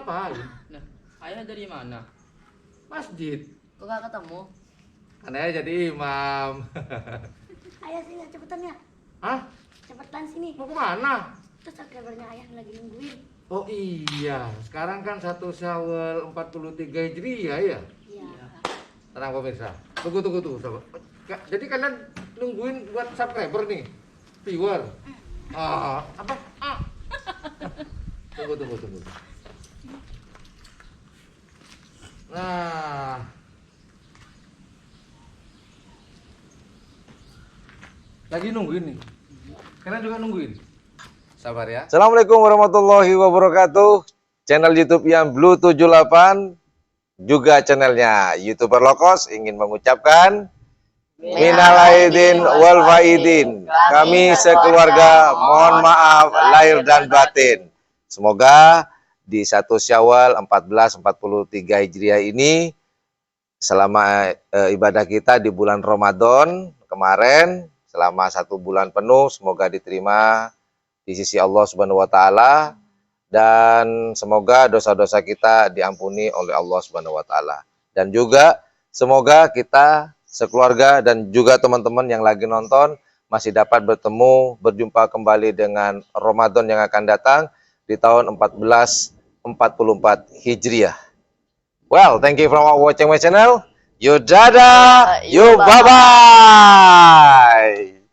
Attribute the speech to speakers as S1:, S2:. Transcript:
S1: ngapain?
S2: Nah, ayah dari mana?
S1: Masjid.
S2: Kok gak ketemu?
S1: Kan ayah jadi imam.
S3: Ayah sini cepetan ya.
S1: Hah?
S3: Cepetan sini.
S1: Mau kemana?
S3: Terus subscribernya ayah lagi nungguin.
S1: Oh iya, sekarang kan 1 Syawal 43 Hijriah ya?
S3: Iya.
S1: Tenang pemirsa. Tunggu. Sabar. Jadi kalian nungguin buat subscriber nih? Viewer? Apa? Tunggu. Nah. Lagi nungguin nih. Kalian juga nungguin? Sabar ya.
S4: Assalamualaikum warahmatullahi wabarakatuh. Channel YouTube yang Blue 78 juga channelnya YouTuber Lokos ingin mengucapkan minal aidin wal faidin. Kami sekeluarga mohon maaf lahir dan batin. Semoga di 1 Syawal 1443 Hijriah ini selama ibadah kita di bulan Ramadan kemarin selama 1 bulan penuh semoga diterima di sisi Allah Subhanahu wa taala dan semoga dosa-dosa kita diampuni oleh Allah Subhanahu wa taala. Dan juga semoga kita sekeluarga dan juga teman-teman yang lagi nonton masih dapat berjumpa kembali dengan Ramadan yang akan datang di tahun 1444 Hijriah. Well, thank you for watching my channel. You dadah, you bye-bye.